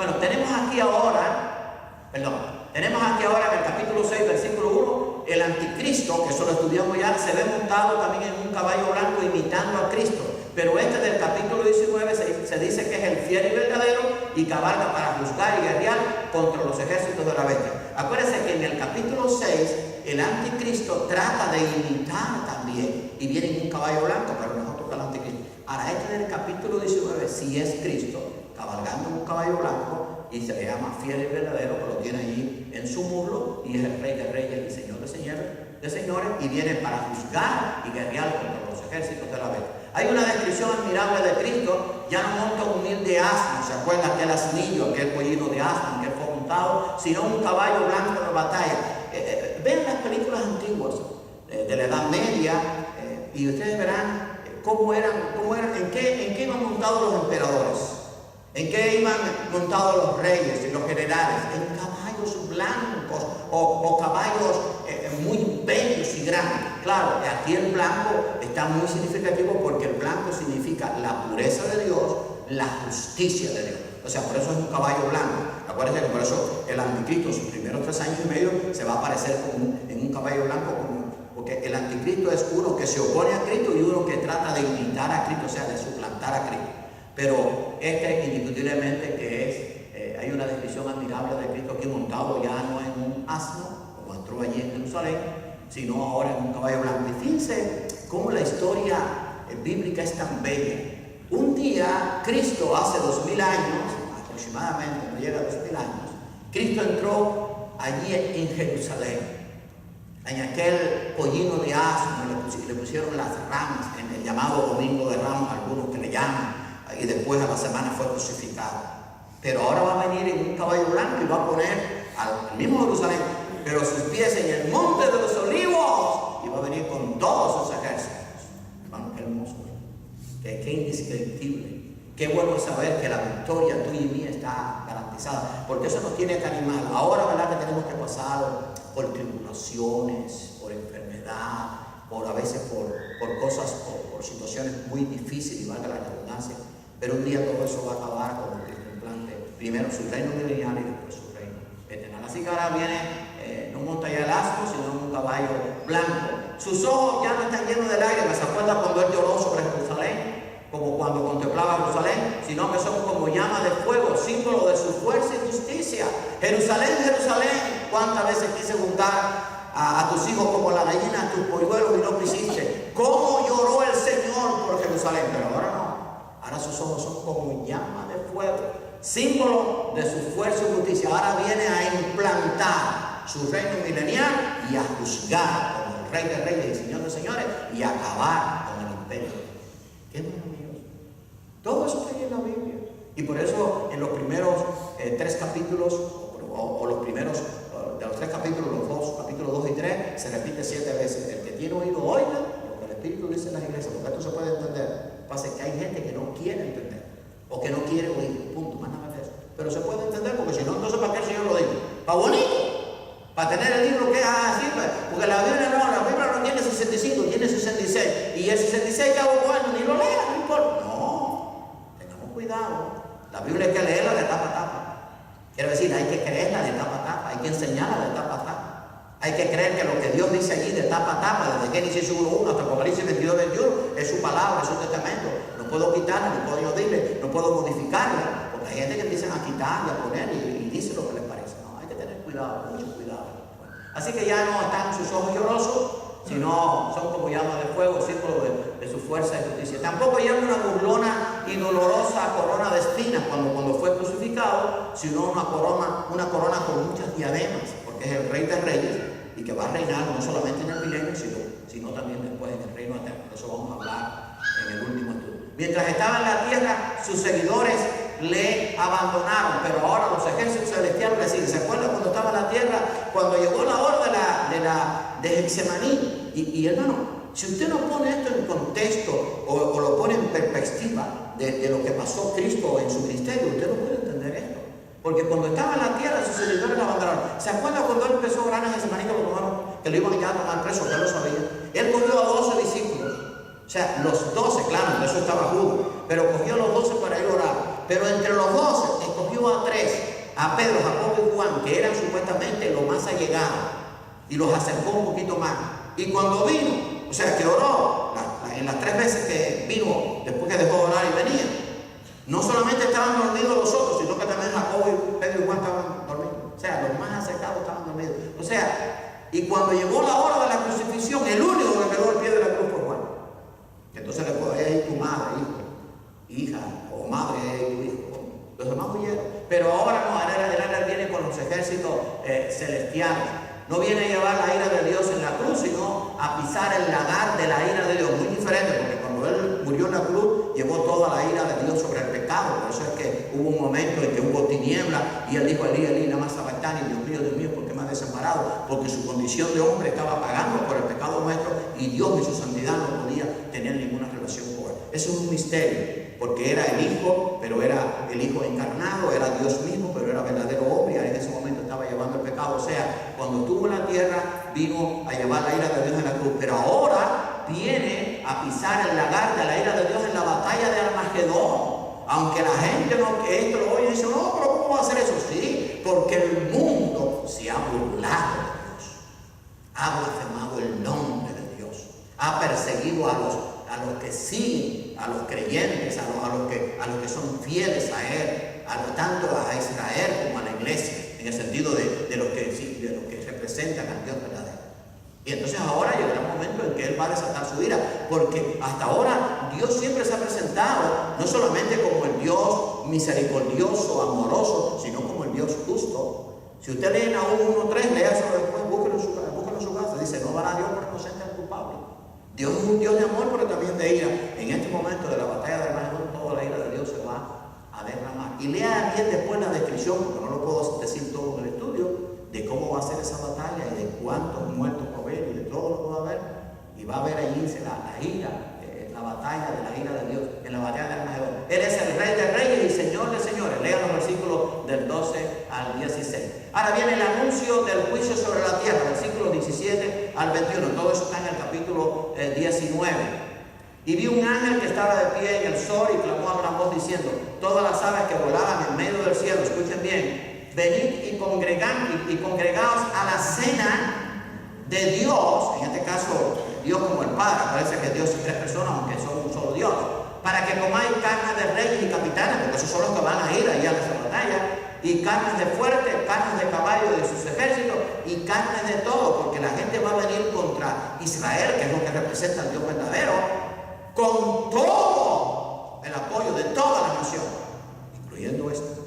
Bueno, tenemos aquí ahora en el capítulo 6, versículo 1, el anticristo, que eso lo estudiamos ya, se ve montado también en un caballo blanco imitando a Cristo. Pero del capítulo 19 se dice que es el fiel y verdadero y cabalga para juzgar y guerrear contra los ejércitos de la bestia. Acuérdense que en el capítulo 6 el anticristo trata de imitar también y viene en un caballo blanco, pero no toca el anticristo. Ahora, del capítulo 19 sí es Cristo cabalgando en un caballo blanco y se le llama fiel y verdadero, que lo tiene ahí en su muslo, y es el Rey de Reyes y Señor de señores, y viene para juzgar y guerrear contra los ejércitos de la bestia. Hay una descripción admirable de Cristo. Ya no monta un humilde asno, ¿se acuerdan? Aquel asnillo, aquel pollino de asno que él fue montado, sino un caballo blanco de batalla. Vean las películas antiguas de la Edad Media y ustedes verán en qué iban montados los emperadores, en qué iban montados los reyes y los generales, en caballos blancos o caballos muy bellos y grandes. Claro, aquí el blanco está muy significativo porque el blanco significa la pureza de Dios, la justicia de Dios. O sea, por eso es un caballo blanco. Acuérdense que por eso el anticristo, sus primeros 3 años y medio, se va a aparecer en un caballo blanco, porque el anticristo es uno que se opone a Cristo y uno que trata de imitar a Cristo, o sea, de suplantar a Cristo. Pero indiscutiblemente que hay una descripción admirable de Cristo aquí montado ya no en un asno, como entró allí en Jerusalén, sino ahora en un caballo blanco. Y fíjense cómo la historia bíblica es tan bella. Un día, Cristo hace 2000 años, aproximadamente, no llega a 2000 años, Cristo entró allí en Jerusalén, en aquel pollino de asno, le pusieron las ramas, en el llamado Domingo de Ramos, algunos que le llaman, y después a la semana fue crucificado. Pero ahora va a venir en un caballo blanco y va a poner al mismo Jerusalén, pero sus pies en el monte de los olivos, y va a venir con todos sus ejércitos. Hermano, qué hermoso, qué indescriptible. Qué bueno es saber que la victoria tuya y mía está garantizada, porque eso nos tiene que animar. Ahora, ¿verdad?, que tenemos que pasar por tribulaciones, por enfermedad, a veces por cosas, por situaciones muy difíciles, y valga la redundancia, pero un día todo eso va a acabar cuando Cristo implante primero su reino milenial y después su reino eterno. Así que ahora viene, no monta ya el asno, sino un caballo blanco. Sus ojos ya no están llenos de lágrimas. ¿Se acuerdan cuando él lloró sobre Jerusalén? Como cuando contemplaba Jerusalén, sino que son como llamas de fuego, símbolo de su fuerza y justicia. Jerusalén, Jerusalén, cuántas veces quise juntar a tus hijos como la gallina a tus polluelos y no quisiste. Cómo lloró el Señor por Jerusalén, pero ahora no. Ahora sus ojos son como llamas de fuego, símbolo de su fuerza y justicia. Ahora viene a implantar su reino milenial y a juzgar como el Rey de Reyes y Señor de Señores y a acabar con el imperio. ¡Qué maravilloso! Todo eso está ahí en la Biblia. Y por eso en los primeros 3 capítulos, o los primeros de los 3 capítulos, los capítulos 2 y 3, se repite 7 veces. El que tiene oído, oiga lo que el Espíritu dice en las iglesias, porque esto se puede entender. Pasa que hay gente que no quiere entender, o que no quiere oír, punto, más nada de eso. Pero se puede entender, porque si no, entonces ¿para qué el Señor lo dice? ¿Para bonito? ¿Para tener el libro que es así? Porque la Biblia no tiene 65, tiene 66. Y el 66 ya bueno, ni lo lea, no importa. No, tengamos cuidado. La Biblia hay que leerla de tapa a tapa. Quiero decir, hay que creerla de tapa a tapa, hay que enseñarla de tapa a tapa. Hay que creer que lo que Dios dice allí de tapa a tapa, desde Génesis 1:1 hasta Apocalipsis 22:21, es su palabra, es su testamento. No puedo quitarla, no puedo añadirle, no puedo modificarla, porque hay gente que empiezan a quitar y a poner y dice lo que les parece. No, hay que tener cuidado, mucho cuidado. Así que ya no están sus ojos llorosos, sino son como llamas de fuego, símbolo de su fuerza y justicia. Tampoco lleva una burlona y dolorosa corona de espinas cuando fue crucificado, sino una corona con muchas diademas, porque es el Rey de Reyes y que va a reinar no solamente en el milenio, sino también después en el reino eterno. De eso vamos a hablar en el último estudio. Mientras estaba en la tierra, sus seguidores le abandonaron, pero ahora los ejércitos celestiales le siguen. ¿Se acuerdan cuando estaba en la tierra? Cuando llegó la hora de Getsemaní. Y hermano, si usted no pone esto en contexto o lo pone en perspectiva de lo que pasó Cristo en su ministerio, usted no puede entender esto. Porque cuando estaba en la tierra, sus seguidores le abandonaron. ¿Se acuerdan cuando él empezó a orar en Getsemaní que lo iban a tomar preso? Usted lo sabía. Él cogió a 12 discípulos. O sea, los 12, claro, eso estaba Judas, pero cogió a los 12 para ir a orar. Pero entre los 12 escogió a tres, a Pedro, Jacobo y Juan, que eran supuestamente los más allegados, y los acercó un poquito más. Y cuando vino, o sea, que oró en las 3 veces que vino, después que dejó de orar y venía, no solamente estaban dormidos los otros, sino que también Jacobo, Pedro y Juan estaban dormidos. O sea, los más acercados estaban dormidos. O sea, y cuando llegó la hora de la crucifixión, el único que quedó al pie de la cruz fue Juan. Entonces le puede ir tu madre, hijo, hija, o madre, hijo. Los demás huyeron. Pero ahora no, él viene con los ejércitos celestiales. No viene a llevar la ira de Dios en la cruz, sino a pisar el lagar de la ira de Dios. Muy diferente, porque cuando él murió en la cruz, llevó toda la ira de Dios sobre el pecado. Por eso es que hubo un momento en que hubo tiniebla y él dijo, Elí, Elí, lama sabactani, Dios mío, ¿por qué me has desamparado? Porque su condición de hombre estaba pagando por el pecado nuestro y Dios en su santidad no podía tener ninguna relación con él. Eso es un misterio, porque era el Hijo, pero era el Hijo encarnado, era Dios mismo, pero era verdadero hombre y en ese momento estaba llevando el pecado. O sea, cuando estuvo en la tierra, vino a llevar la ira de Dios en la cruz, pero ahora viene a pisar el lagar de la ira de Dios en la batalla de Armagedón. Aunque la gente no, que esto lo oye y dice, no, pero ¿cómo va a hacer eso? Sí, porque el mundo se ha burlado de Dios, ha blasfemado el nombre de Dios, ha perseguido a los que siguen, a los creyentes, a los que son fieles a Él, tanto a Israel como a la iglesia, en el sentido de los que representan al Dios verdadero. Y entonces ahora llegará un momento en que Él va a desatar su ira, porque hasta ahora Dios siempre se ha presentado no solamente como el Dios misericordioso, amoroso, sino como el Dios justo. Si usted lee Nahum 1:3, léaselo después, búsquelo en su casa, dice, no dará Dios por inocente al culpable. Dios es un Dios de amor, pero también de ira. En este momento de la batalla de Armagedón, toda la ira de Dios se va a derramar. Y lea bien después la descripción, porque no lo puedo decir todo en el estudio, de cómo va a ser esa batalla y de cuántos muertos va a haber y de todo lo que va a haber. Y va a haber allí la ira, la batalla de la ira de Dios, en la batalla de Armagedón. Él es el Rey de Reyes y Señor de Señores. Lean los versículos del 12 al 16. Ahora viene el anuncio del juicio sobre la tierra, versículos 17 al 21. Todo eso está en el capítulo 19. Y vi un ángel que estaba de pie en el sol y clamó a gran voz diciendo, todas las aves que volaban en medio del cielo, escuchen bien, venid y congregaos a la cena de Dios, en este caso Dios como el Padre, parece que Dios es 3 personas, aunque son un solo Dios, para que comáis carne de reyes y capitanes, porque esos son los que van a ir allá a esa batalla, y carnes de fuertes, carnes de caballo de sus ejércitos, y carnes de todo, porque la gente va a venir contra Israel, que es lo que representa al Dios verdadero, con todo el apoyo de toda la nación, incluyendo esta.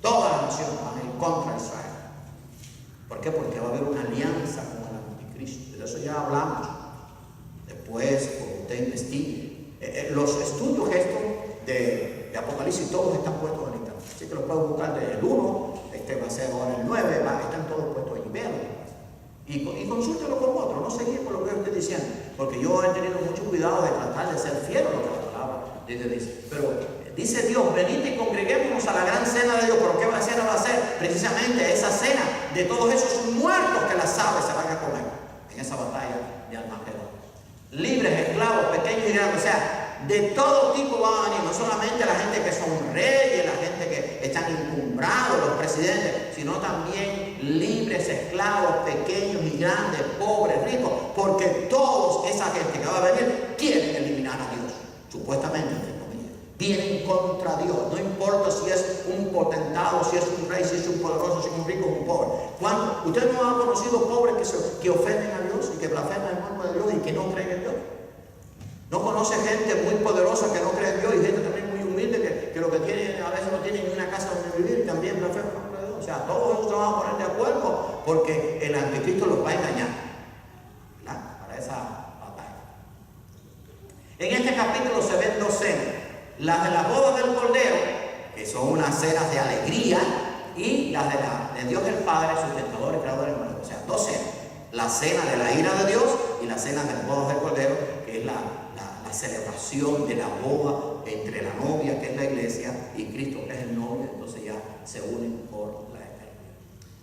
Toda la nación va a ir contra Israel. ¿Por qué? Porque va a haber una alianza con el anticristo. De eso ya hablamos. Después, cuando usted investigue. Los estudios estos de Apocalipsis, todos están puestos en internet. Así que los pueden buscar del 1, este va a ser ahora el 9, están todos puestos en email. Y consúltelo con otro, no seguir por lo que yo estoy diciendo. Porque yo he tenido mucho cuidado de tratar de ser fiel a lo que la palabra de Dios dice. Pero dice Dios, venid y congreguémonos a la gran cena de Dios. ¿Pero qué cena va a ser? Precisamente esa cena de todos esos muertos que las aves se van a comer en esa batalla de Armagedón. Libres, esclavos, pequeños y grandes, o sea, de todo tipo van a venir, no solamente la gente que son reyes, la gente que están encumbrados, los presidentes, sino también libres, esclavos, pequeños y grandes, pobres, ricos, porque toda esa gente que va a venir quiere eliminar a Dios, supuestamente, entre comillas. Vienen contra Dios, no importa si es un potentado, si es un rey, si es un poderoso, si es un rico o un pobre. ¿Usted no ha conocido pobres que ofenden a Dios y que blasfeman el nombre de Dios y que no creen en Dios? ¿No conoce gente muy poderosa que no cree en Dios y gente también muy humilde que lo que tiene, a veces no tiene ni una casa donde vivir y también blasfeman el nombre de Dios? O sea, todos ellos se van a poner de acuerdo porque el anticristo los va a engañar, ¿verdad? Para esa batalla. En este capítulo se ven 2 cenas. Las de las bodas del Cordero, que son unas cenas de alegría, y las de Dios el Padre, sustentador y creador del mundo. O sea, 2 cenas. La cena de la ira de Dios y la cena de las bodas del Cordero, que es la celebración de la boda entre la novia, que es la iglesia, y Cristo, que es el novio. Entonces ya se unen por la eternidad.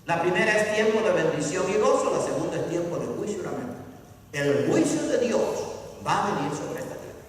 La primera es tiempo de bendición y gozo, la segunda es tiempo de juicio y lamento. El juicio de Dios va a venir sobre esta tierra.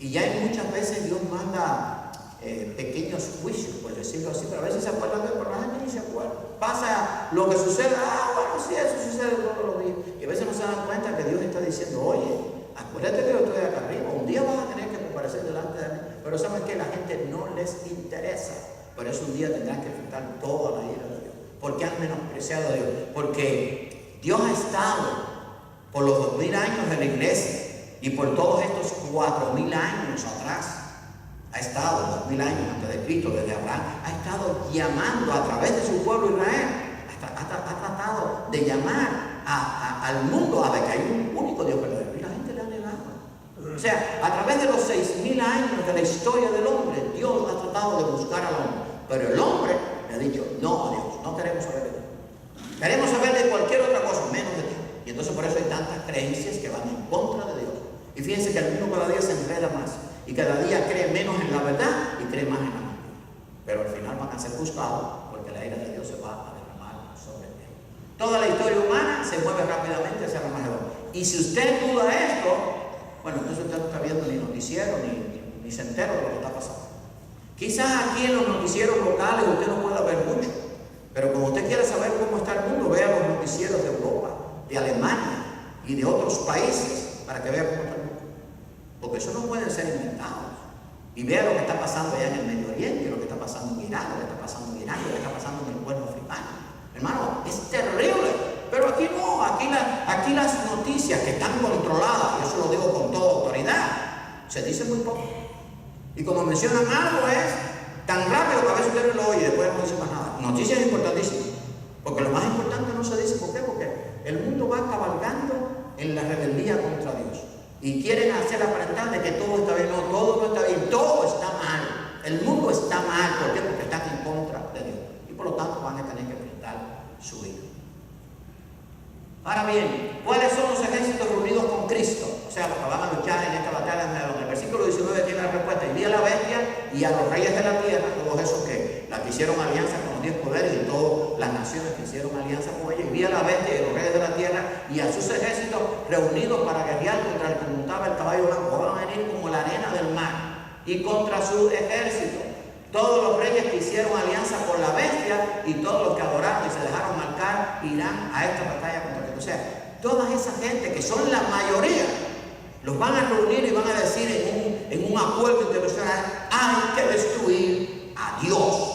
Y ya muchas veces Dios manda pequeños juicios, por decirlo así, pero a veces se acuerdan de él, pero la gente ni se acuerda. Pasa lo que sucede, bueno, sí, eso sucede todos los días. Y a veces no se dan cuenta que Dios está diciendo, oye, acuérdate que yo estoy acá arriba, un día vas a tener que comparecer delante de mí. Pero saben que la gente no les interesa. Por eso un día tendrán que enfrentar toda la ira de Dios. Porque han menospreciado a Dios. Porque Dios ha estado por los 2000 años de la iglesia y por todos estos 4000 años atrás. Ha estado 2000 años antes de Cristo, desde Abraham, ha estado llamando a través de su pueblo Israel, ha tratado de llamar al mundo a que hay un único Dios verdadero, y la gente le ha negado. O sea, a través de los 6000 años de la historia del hombre, Dios ha tratado de buscar al hombre, pero el hombre le ha dicho, no, Dios, no queremos saber de ti. Queremos saber de cualquier otra cosa, menos de ti. Y entonces por eso hay tantas creencias que van en contra de Dios. Y fíjense que el mundo cada día se enreda más. Y cada día cree menos en la verdad y cree más en la mentira. Pero al final van a ser juzgados porque la ira de Dios se va a derramar sobre ellos. Toda la historia humana se mueve rápidamente hacia el Armagedón. Y si usted duda esto, bueno, entonces usted no está viendo ni noticiero ni se entera de lo que está pasando. Quizás aquí en los noticieros locales usted no pueda ver mucho, pero como usted quiere saber cómo está el mundo, vea los noticieros de Europa, de Alemania y de otros países para que vea cómo está el mundo. Porque eso no pueden ser inventados. Y vea lo que está pasando allá en el Medio Oriente, lo que está pasando en Irán, lo que está pasando en Irán, lo que está pasando en el pueblo africano. Hermano, es terrible. Pero aquí no, aquí las noticias que están controladas, y eso lo digo con toda autoridad, se dice muy poco. Y como mencionan algo es tan rápido que a veces usted no lo oye y después no dice más nada. Noticias importantísimas. Porque lo más importante no se dice. ¿Por qué? Porque el mundo va cabalgando en la rebeldía contra Dios. Y quieren hacer aparentar de que todo está bien. No, todo no está bien, todo está mal. El mundo está mal. ¿Por qué? Porque está en contra de Dios. Y por lo tanto van a tener que enfrentar su ira. Ahora bien, ¿cuáles son los ejércitos reunidos con Cristo? O sea, los que van a luchar en esta batalla de Armagedón. El versículo 19 tiene la respuesta. Y vi a la bestia y a los reyes de la tierra, todos esos que hicieron alianza con los 10 poderes y todas las naciones que hicieron alianza con ellos. Y vi a la bestia y a los reyes de la tierra y a sus ejércitos reunidos para guerrear contra el que montaba el caballo blanco. Van a venir como la arena del mar. Y contra su ejército. Todos los reyes que hicieron alianza con la bestia y todos los que adoraron y se dejaron marcar irán a esta batalla contra Cristo. O sea, toda esa gente que son la mayoría, los van a reunir y van a decir en un acuerdo internacional, hay que destruir a Dios.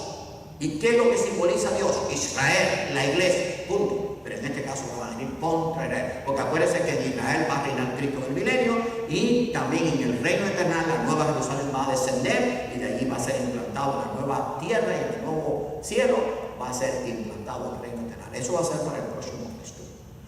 ¿Y qué es lo que simboliza a Dios? Israel, la iglesia, punto. Pero en este caso van a venir contra Israel, porque acuérdense que en Israel va a reinar Cristo en el milenio y también en el reino eterno la nueva Jerusalén va a descender y de allí va a ser implantado la nueva tierra y el nuevo cielo va a ser implantado el reino eterno. Eso va a ser para el próximo Cristo.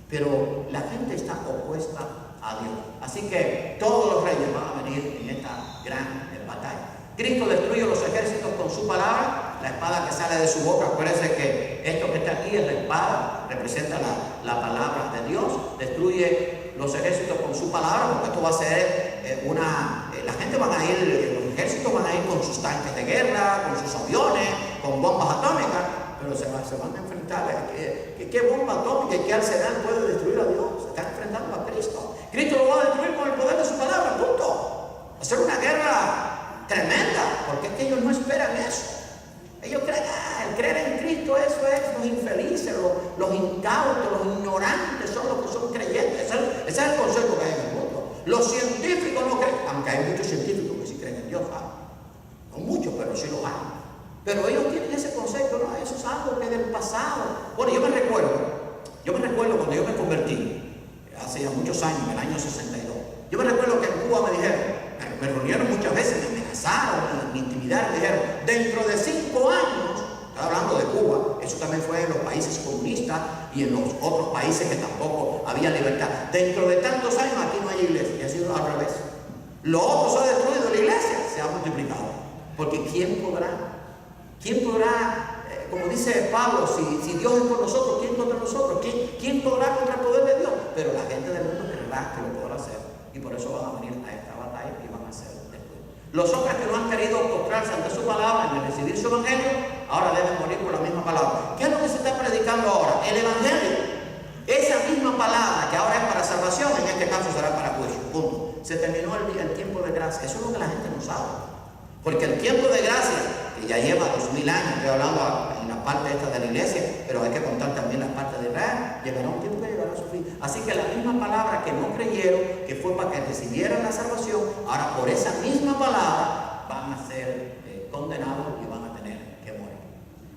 Pero la gente está opuesta a Dios. Así que todos los reyes van a venir en esta gran batalla. Cristo destruye los ejércitos con su palabra, la espada que sale de su boca. Acuérdense que esto que está aquí es la espada, representa la palabra de Dios. Destruye los ejércitos con su palabra, porque esto va a ser la gente van a ir, los ejércitos van a ir con sus tanques de guerra, con sus aviones, con bombas atómicas, pero se van a enfrentar. ¿Qué bomba atómica y qué arsenal puede destruir a Dios? Se están enfrentando a Cristo. Cristo lo va a destruir con el poder de su palabra, punto. Va a ser una guerra tremenda, porque es que ellos no esperan eso. Ellos creen, el creer en Cristo, eso es los infelices, los incautos, los ignorantes son los que son creyentes. Ese es el concepto que hay en el mundo. Los científicos no creen, aunque hay muchos científicos que sí creen en Dios, no muchos, pero sí los hay. Pero ellos tienen ese concepto, no, eso es algo que del pasado. Bueno, yo me recuerdo cuando yo me convertí, hace ya muchos años, en el año 62. Yo me recuerdo que en Cuba me dijeron, me reunieron muchas veces, me amenazaron, me intimidaron, me dijeron, dentro de 5 años, estoy hablando de Cuba, eso también fue en los países comunistas y en los otros países que tampoco había libertad. Dentro de tantos años aquí no hay iglesia, y ha sido al revés. Lo otro se ha destruido, la iglesia se ha multiplicado. Porque ¿quién podrá, como dice Pablo, si Dios es por nosotros, ¿quién contra nosotros? ¿Quién podrá contra el poder de Dios? Pero la gente del mundo creerá que lo podrá hacer. Y por eso van a venir a esta batalla y van a ser destruidos. Los hombres que no han querido postrarse ante su palabra en recibir su evangelio, ahora deben morir por la misma palabra. ¿Qué es lo que se está predicando ahora? El evangelio. Esa misma palabra que ahora es para salvación, en este caso será para juicio. Punto. Se terminó el tiempo de gracia. Eso es lo que la gente no sabe. Porque el tiempo de gracia, que ya ya lleva 2000 años, estoy hablando en la parte esta de la iglesia, pero hay que contar también la parte de Israel, llegará un tiempo que llegará a su fin. Así que la misma palabra que no creyeron, que fue para que recibieran la salvación, ahora por esa misma palabra van a ser condenados y van a tener que morir.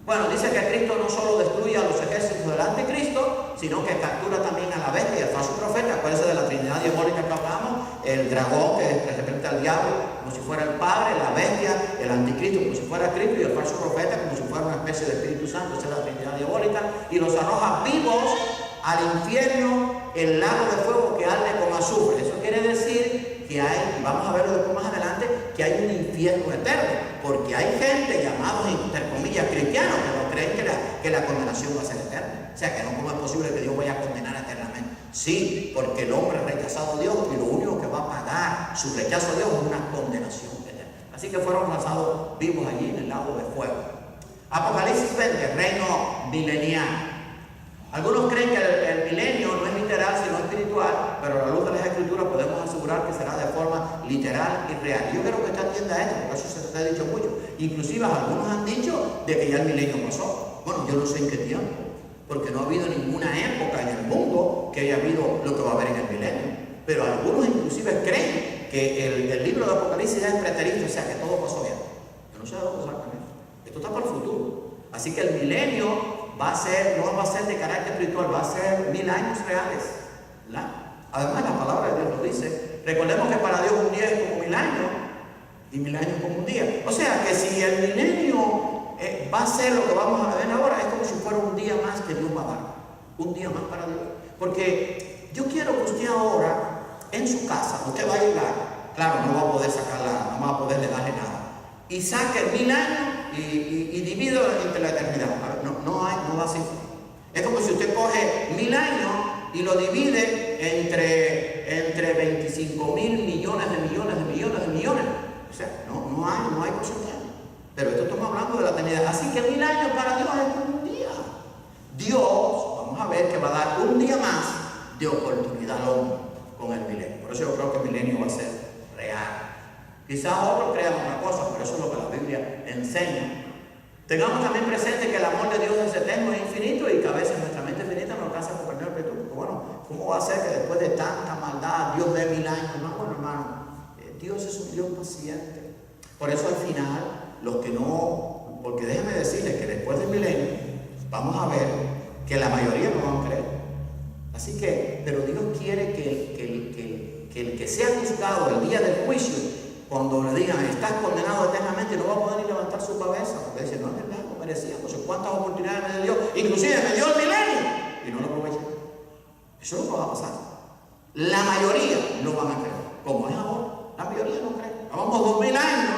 Bueno, dice que Cristo no solo destruye a los ejércitos del anticristo, sino que captura también a la bestia y al falso profeta. Acuérdense de la Trinidad diabólica que hablamos, el dragón que representa al diablo como si fuera el Padre, la bestia, el anticristo como si fuera Cristo y el falso profeta como si fuera una especie de Espíritu Santo. Esa es la Trinidad diabólica, y los arroja vivos al infierno, el lago de fuego que arde con azufre. Eso quiere decir que hay, vamos a verlo después más adelante, que hay un infierno eterno, porque hay gente llamados entre comillas cristianos que no creen que la condenación va a ser eterna. O sea, que no, ¿cómo es posible que Dios vaya a condenar eternamente? Sí, porque el hombre ha rechazado a Dios y lo único que va a pagar su rechazo a Dios es una condenación eterna. Así que fueron lanzados vivos allí en el lago de fuego. Apocalipsis 20, reino milenial. Algunos creen que el milenio no es literal sino espiritual, pero a la luz de las escrituras podemos asegurar que será de forma literal y real. Yo creo que usted atienda esto, porque eso se ha dicho mucho. Inclusive algunos han dicho de que ya el milenio pasó. Bueno, yo no sé en qué tiempo, porque no ha habido ninguna época en el mundo que haya habido lo que va a haber en el milenio. Pero algunos inclusive creen que el libro de Apocalipsis ya es preterista, o sea que todo pasó ya. Yo no sé de dónde sacan eso. Esto está para el futuro. Así que el milenio va a ser, no va a ser de carácter espiritual, va a ser 1000 años reales. Además, la palabra de Dios lo dice. Recordemos que para Dios un día es como 1000 años y 1000 años como un día. O sea que si el milenio va a ser lo que vamos a ver ahora, es como si fuera un día más que Dios va a dar. Un día más para Dios. Porque yo quiero que usted ahora, en su casa, usted va a llegar, claro, no va a poder sacarla, no va a poder darle nada, y saque 1000 años y divide entre la eternidad. No va así. Es como si usted coge 1000 años y lo divide entre 25.000 millones de millones de millones de millones. O sea, no hay porcentaje. Pero esto estamos hablando de la eternidad. Así que 1000 años para Dios es como un día. Dios, vamos a ver que va a dar un día más de oportunidad al hombre con el milenio. Por eso yo creo que el milenio va a ser real. Quizás otros crean otra cosa, pero eso es lo que la Biblia enseña. Tengamos también presente que el amor de Dios es eterno e infinito y que a veces nuestra mente finita no alcanza a comprender el espíritu. Bueno, ¿cómo va a ser que después de tanta maldad Dios dé 1000 años? No, bueno, hermano, Dios es un Dios paciente. Por eso al final, los que no, porque déjenme decirles que después del milenio vamos a ver que la mayoría no van a creer. Así que, pero Dios quiere que el que sea juzgado el día del juicio, cuando le digan, estás condenado eternamente, no va a poder ni levantar su cabeza, porque dice, no es verdad, no merecía, no sé cuántas oportunidades me dio, inclusive me dio el milenio, y no lo aproveché. Eso es lo que va a pasar. La mayoría no van a creer, como es ahora, la mayoría no cree. Llevamos 2000 años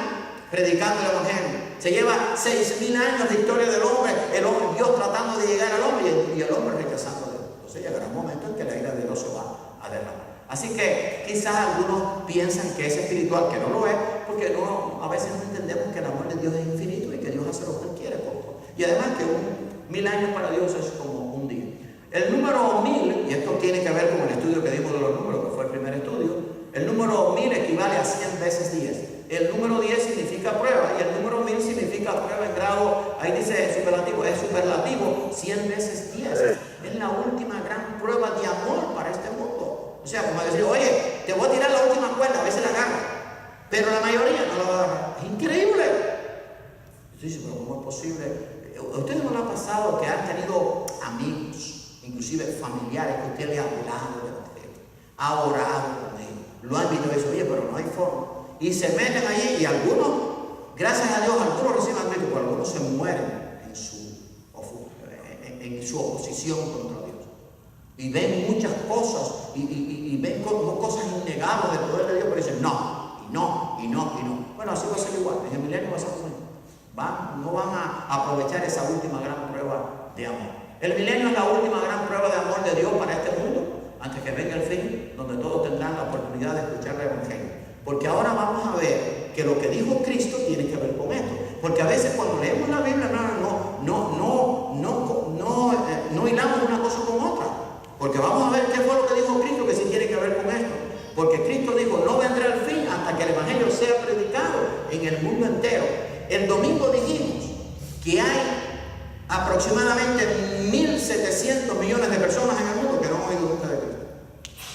predicando el Evangelio. Se lleva 6000 años de historia del hombre, Dios tratando de llegar al hombre y el hombre rechazando a Dios. Entonces llegará un momento en que la ira de Dios se va a derramar. Así que quizás algunos piensan que es espiritual, que no lo es, porque a veces no entendemos que el amor de Dios es infinito y que Dios hace lo que Él quiere. Y además que 1000 años para Dios es como un día. El número 1000, y esto tiene que ver con el estudio que dimos de los números, que fue el primer estudio, el número 1000 equivale a 100 veces 10. El número 10 significa prueba y el número 1000 significa prueba en grado, ahí dice superlativo, es superlativo 100 veces 10. Es la última gran prueba de amor para este mundo. O sea, como decir, oye, te voy a tirar la última cuerda, a veces la agarra. Pero la mayoría no la va a agarrar. Es increíble. Usted dice, pero ¿cómo es posible? ¿A ustedes no le ha pasado que han tenido amigos, inclusive familiares, que usted le ha hablado de usted, ha orado con ellos, lo han visto y dice, oye, pero no hay forma? Y se meten allí y algunos, gracias a Dios, algunos reciben Cristo, pero algunos se mueren en su oposición contra Dios. Y ven muchas cosas y ven cosas innegables del poder de Dios, pero dicen no. Bueno, así va a ser igual. En el milenio va a ser como no van a aprovechar esa última gran prueba de amor. El milenio es la última gran prueba de amor de Dios para este mundo, antes que venga el fin, donde todos tendrán la oportunidad de escuchar el Evangelio. Porque ahora vamos a ver que lo que dijo Cristo tiene que ver con esto. Porque a veces cuando leemos la Biblia, no hilamos una cosa con otra. Porque vamos a ver qué fue lo que dijo Cristo que sí tiene que ver con esto. Porque Cristo dijo, no vendrá el fin hasta que el Evangelio sea predicado en el mundo entero. El domingo dijimos que hay aproximadamente 1.700 millones de personas en el mundo que no han oído nunca de Cristo.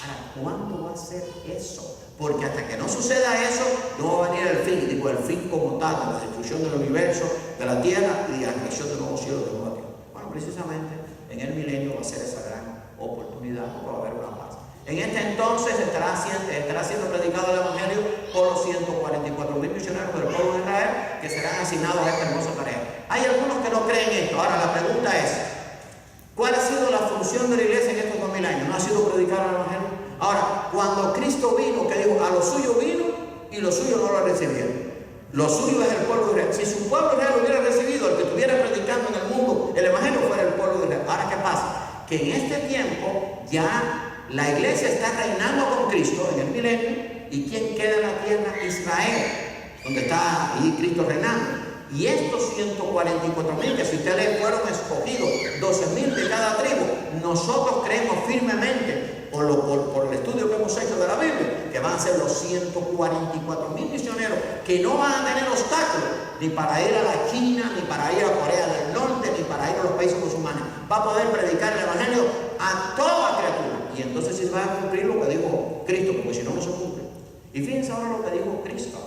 Ahora, ¿cuándo va a ser eso? Porque hasta que no suceda eso, no va a venir el fin, digo, el fin como tal, de la destrucción del universo, de la tierra y de la creación de nuevos cielos, de nueva tierra. Bueno, precisamente en el milenio va a ser esa gran oportunidad, porque va a haber una paz. En este entonces estará siendo predicado el Evangelio por los 144.000 misioneros del pueblo de Israel que serán asignados a esta hermosa tarea. Hay algunos que no creen esto. Ahora la pregunta es, ¿cuál ha sido la función de la iglesia en estos 2000 años? ¿No ha sido predicar el Evangelio? Ahora, cuando Cristo vino, que dijo, a los suyos vino y los suyos no lo recibieron. Lo suyo es el pueblo de Israel. Si su pueblo de Israel lo hubiera recibido, el que estuviera predicando en el mundo el Evangelio fuera el pueblo de Israel. Ahora, ¿qué pasa? Que en este tiempo ya la iglesia está reinando con Cristo en el milenio. ¿Y quién queda en la tierra? Israel, donde está ahí Cristo reinando. Y estos 144.000 que si ustedes fueron escogidos, 12.000 de cada tribu, nosotros creemos firmemente, por el estudio que hemos hecho de la Biblia, que van a ser los 144.000 misioneros que no van a tener obstáculos ni para ir a la China, ni para ir a Corea del Norte, ni para ir a los países musulmanes. Va a poder predicar el Evangelio a toda criatura. Y entonces sí va a cumplir lo que dijo Cristo, porque si no, no se cumple. Y fíjense ahora lo que dijo Cristo,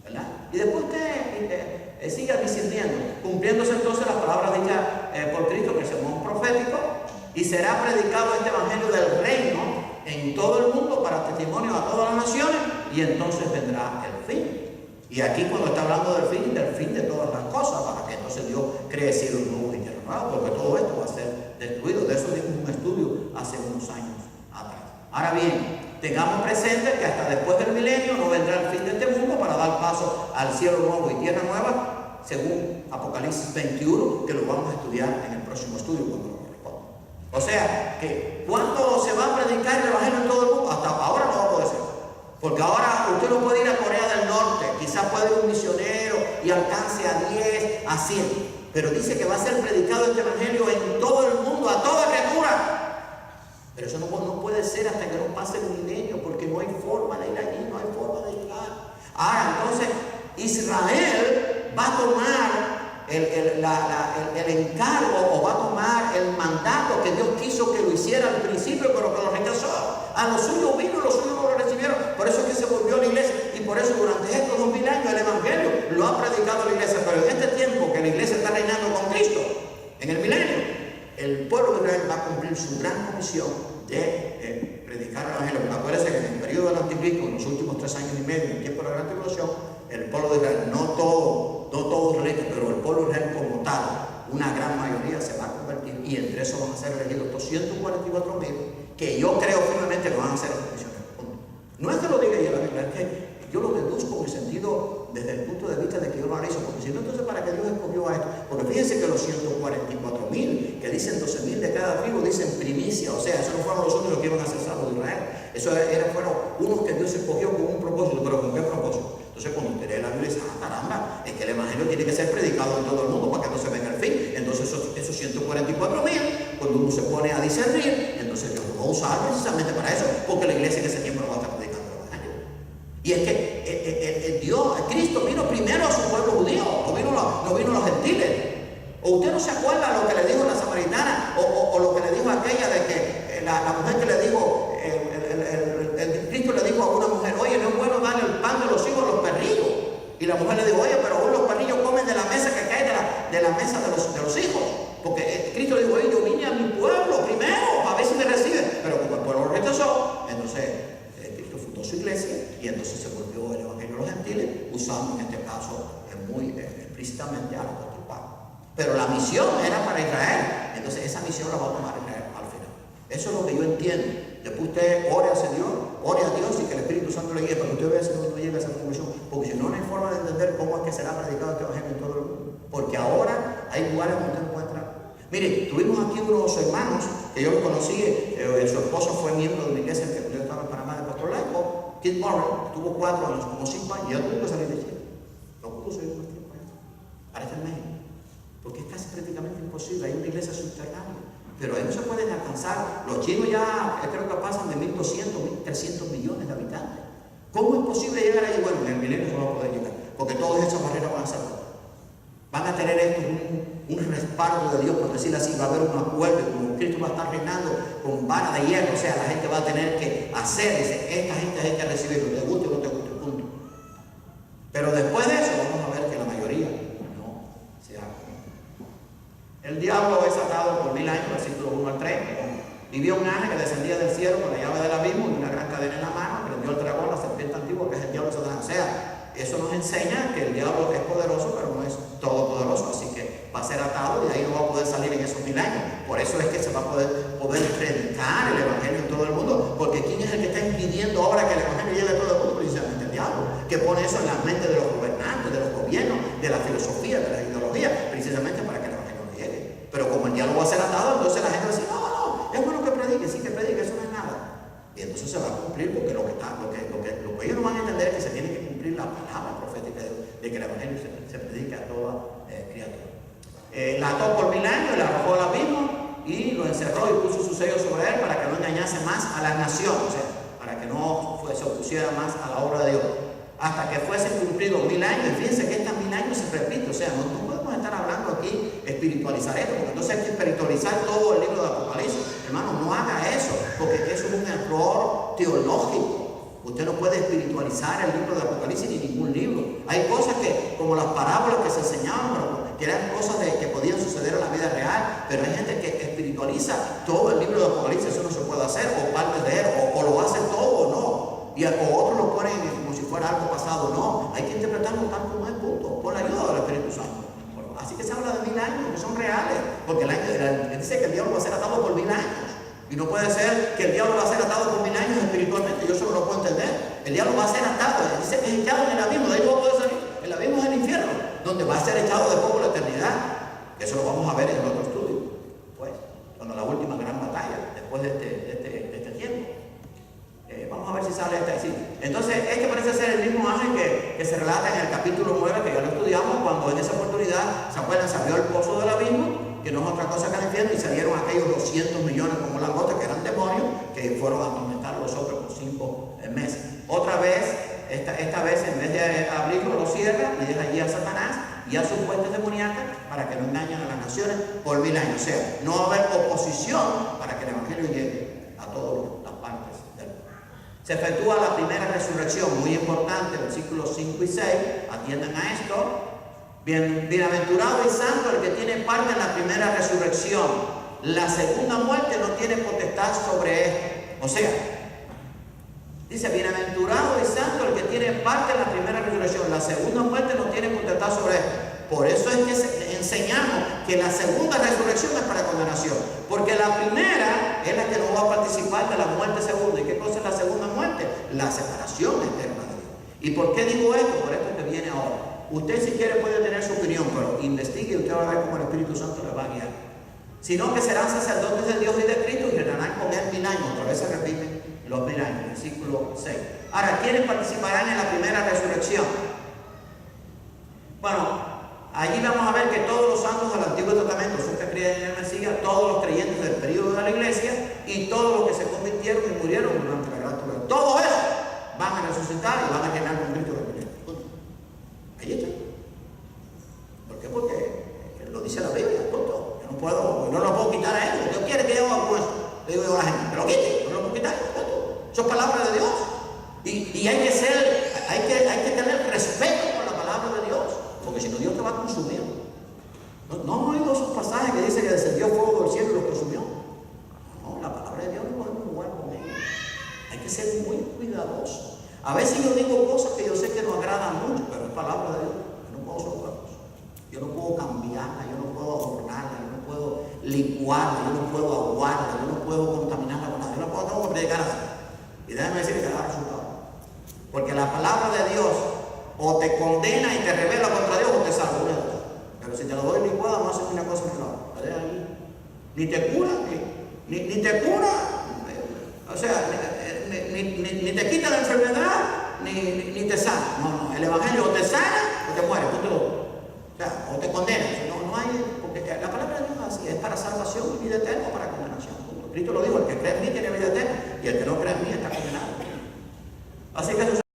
¿verdad? Y después usted siga discerniendo, cumpliéndose entonces las palabras dichas por Cristo, que es el sermón profético, y será predicado este Evangelio del reino en todo el mundo para testimonio a todas las naciones, y entonces vendrá el fin. Y aquí cuando está hablando del fin de todas las cosas, para que entonces Dios cree cielo nuevo y tierra nueva, porque todo esto va a ser destruido. De eso dimos un estudio hace unos años atrás. Ahora bien, tengamos presente que hasta después del milenio no vendrá el fin de este mundo para dar paso al cielo nuevo y tierra nueva, según Apocalipsis 21, que lo vamos a estudiar en el próximo estudio cuando lo corresponda. O sea, que cuando se va a predicar el Evangelio en todo el mundo, hasta ahora no va a poder ser. Porque ahora usted no puede ir a Corea del Norte, quizás puede ir un misionero y alcance a 10, a 100. Pero dice que va a ser predicado este Evangelio en todo el mundo, a toda criatura. Pero eso no puede ser hasta que no pase el milenio, porque no hay forma de ir allí, no hay forma de llegar. Ahora, entonces, Israel va a tomar el encargo, o va a tomar el mandato que Dios quiso que lo hiciera al principio, pero que lo rechazó. A los suyos vino y los suyos no lo recibieron. Por eso es que se volvió a la iglesia, y por eso durante estos 2000 años el Evangelio lo ha predicado la iglesia. Pero en este tiempo que la iglesia está reinando con Cristo, en el milenio, el pueblo de Israel va a cumplir su gran comisión de predicar el Evangelio. Acuérdense que en el periodo del Anticristo, en los últimos 3 años y medio, en el tiempo de la gran tribulación, el pueblo de Israel, no todos reyes, pero el pueblo de Israel como tal, una gran mayoría se va a convertir, y entre esos van a ser elegidos 244.000, que yo creo firmemente que van a ser misioneros. No es que lo diga yo la Biblia, es que yo lo deduzco en el sentido, desde el punto de vista de que yo lo analizo, porque si no, entonces ¿para qué Dios escogió a esto? Porque fíjense que los 144.000, que dicen 12.000 de cada tribu, dicen primicia, o sea, esos no fueron los únicos que iban a ser salvos de Israel. Eso fueron unos que Dios escogió con un propósito, pero ¿con qué propósito? Entonces cuando usted lee la Biblia dice, caramba, es que el Evangelio tiene que ser predicado en todo el mundo para que no se venga el fin. Entonces esos 144.000, cuando uno se pone a discernir, entonces Dios lo va a usar precisamente para eso, porque la iglesia en ese tiempo no va a estar predicando el Evangelio. Y es que Cristo vino primero a su pueblo judío, no vino a los gentiles. O usted no se acuerda lo que le dijo la samaritana, o lo que le dijo aquella de que la mujer que le dijo, Cristo le dijo a una mujer, oye, no es bueno darle el pan de los hijos a los perrillos. Y la mujer le dijo, oye, pero aún los perrillos comen de la mesa que cae de la mesa de los hijos. Porque Cristo le dijo, oye, yo vine a mi pueblo primero para ver si me reciben. Pero como el pueblo lo rechazó, entonces Cristo fundó su iglesia, y entonces se volvió el Evangelio a los gentiles, usando en este caso muy explícitamente a los apóstol Pablo. Pero la misión era para Israel, entonces esa misión la va a tomar Israel al final. Eso es lo que yo entiendo. Después usted ore a Dios y que el Espíritu Santo le guíe, para que usted vea si no llega a esa conclusión, porque si no, no hay forma de entender cómo es que será predicado este Evangelio en todo el mundo. Porque ahora hay lugares donde usted encuentra. Mire, tuvimos aquí unos hermanos que yo los conocí, su esposo fue miembro de una iglesia que yo estaba en Panamá de pastor laico, Kid Warren, tuvo 4 años, como 5 años, y ya tuvo que salir de Chile. No pudo seguir más tiempo allá. Ahora está en México, porque es casi prácticamente imposible, hay una iglesia subterránea. Pero ahí no se pueden alcanzar. Los chinos ya creo que pasan de 1.200, 1.300 millones de habitantes. ¿Cómo es posible llegar ahí? Bueno, en el milenio no va a poder llegar, porque todas esas barreras van a ser rotas. van a tener esto un respaldo de Dios, por decirlo así, va a haber un acuerdo, como Cristo va a estar reinando con vara de hierro, o sea, la gente va a tener que hacer, dice, esta gente hay que recibirlo, te guste o no te guste, punto. Pero después de eso vamos a ver que la mayoría no se haga. El diablo es atado por 1000 años, versículo 1 al 3. Vivió un ángel que descendía del cielo con la llave del abismo y una gran cadena en la mano, prendió el dragón, la serpiente antigua, que es el diablo de Satanás. O sea, eso nos enseña que el diablo es poderoso, pero no es todopoderoso, así que va a ser atado y de ahí no va a poder salir en esos 1000 años. Por eso es que se va a poder predicar el evangelio en todo el mundo, porque ¿quién es el que está impidiendo ahora que el evangelio llegue a todo el mundo? Precisamente el diablo, que pone eso en la mente de los gobernantes, de los gobiernos, de la filosofía, de la ideología, precisamente para que el evangelio no llegue. Pero como el diablo va a ser atado, entonces la gente va a decir, no, es bueno que predique, sí que predique, eso no es nada. Y entonces se va a cumplir, porque lo que ellos no van a entender es que se tiene que cumplir la palabra profética de que el evangelio se predique a toda criatura. La ató por 1000 años, la arrojó al abismo y lo encerró y puso su sello sobre él para que no engañase más a las naciones, o sea, para que no se opusiera más a la obra de Dios, hasta que fuesen cumplidos 1000 años. Y fíjense que estos 1000 años se repite, o sea, no podemos estar hablando aquí espiritualizar esto, porque entonces hay que espiritualizar todo el libro de Apocalipsis. Hermano, no haga eso, porque eso es un error teológico. Usted no puede espiritualizar el libro de Apocalipsis ni ningún libro. Hay cosas que, como las parábolas que se enseñaban, que eran cosas que podían suceder en la vida real, pero hay gente que espiritualiza todo el libro de Apocalipsis. Eso no se puede hacer, o partes de él, o lo hace todo o no. O otros lo ponen como si fuera algo pasado. No, hay que interpretarlo tal como es, punto, por la ayuda del Espíritu Santo. Así que se habla de 1000 años, que son reales, porque dice que el diablo va a ser atado por 1000 años. Y no puede ser que el diablo va a ser atado por 1000 años espiritualmente. Yo solo lo puedo entender. El diablo va a ser atado. Dice que es echado en el abismo. De ahí no va a poder salir. El abismo es el infierno, donde va a ser echado después por la eternidad. Eso lo vamos a ver en otro estudio. Pues, cuando la última gran batalla, después de este tiempo. Vamos a ver si sale esta así. Entonces, este parece ser el mismo ángel que se relata en el capítulo 9, que ya lo estudiamos, cuando en esa oportunidad, ¿se acuerdan? Se abrió el pozo del abismo, que no es otra cosa que el infierno, y salieron aquellos 200 millones como langostas, que eran demonios, que fueron a atormentar a los otros por 5 meses. Otra vez, esta vez en vez de abrirlo, lo cierra y deja allí a Satanás y a sus huestes demoníacas para que no engañen a las naciones por 1000 años. O sea, no va a haber oposición para que el evangelio llegue a todas las partes del mundo. Se efectúa la primera resurrección, muy importante, versículos 5 y 6, atiendan a esto. Bienaventurado y santo el que tiene parte en la primera resurrección. La segunda muerte no tiene potestad sobre esto. O sea, dice, bienaventurado y santo el que tiene parte en la primera resurrección. La segunda muerte no tiene potestad sobre esto. Por eso es que enseñamos que la segunda resurrección es para condenación. Porque la primera es la que no va a participar de la muerte segunda. ¿Y qué cosa es la segunda muerte? La separación eterna de Dios. ¿Y por qué digo esto? Por esto que viene ahora. Usted si quiere puede tener su opinión, pero investigue y usted va a ver cómo el Espíritu Santo le va a guiar. Sino que serán sacerdotes de Dios y de Cristo y reinarán con él 1000 años. Otra vez se repiten los 1000 años, versículo 6. Ahora, ¿quiénes participarán en la primera resurrección? Bueno, allí vamos a ver que todos los santos del Antiguo Testamento, esos que creen en el Mesías, todos los creyentes del periodo de la iglesia y todos los que se convirtieron y murieron durante la gran tribulación. Todos esos van a resucitar y van a reinar con Cristo. Ahí está. ¿Por qué? Porque lo dice la Biblia, punto. Yo no lo puedo quitar a él. Dios quiere que yo haga eso. Le digo a la gente, pero quite, no lo puedo quitar, punto. Eso es palabra de Dios. Y hay que tener respeto por la palabra de Dios, porque si no Dios te va a consumir. No oigo esos pasajes que dicen que descendió fuego del cielo y los consumió. No, la palabra de Dios no podemos jugar con ella. Hay que ser muy cuidadosos. A veces yo digo cosas que yo sé que no agradan mucho, pero es palabra de Dios. Yo no puedo soltarlos. Yo no puedo cambiarla, yo no puedo adornarla, yo no puedo licuarla, yo no puedo aguarla, yo no puedo contaminarla con nada. Yo no puedo, tengo que predicar así. Y déjame decir que da resultado. Porque la palabra de Dios o te condena y te revela contra Dios o te salva. Pero si te lo doy licuada, no haces una cosa ni la otra. Ni te cura, ni te cura. O sea, ni te quita la enfermedad, ni te sana. No, el evangelio o te sana o te muere, o sea, o te condena. No hay, porque la palabra de Dios es así, es para salvación y vida eterna o para condenación. Cristo lo dijo, el que cree en mí tiene vida eterna y el que no cree en mí está condenado. Así que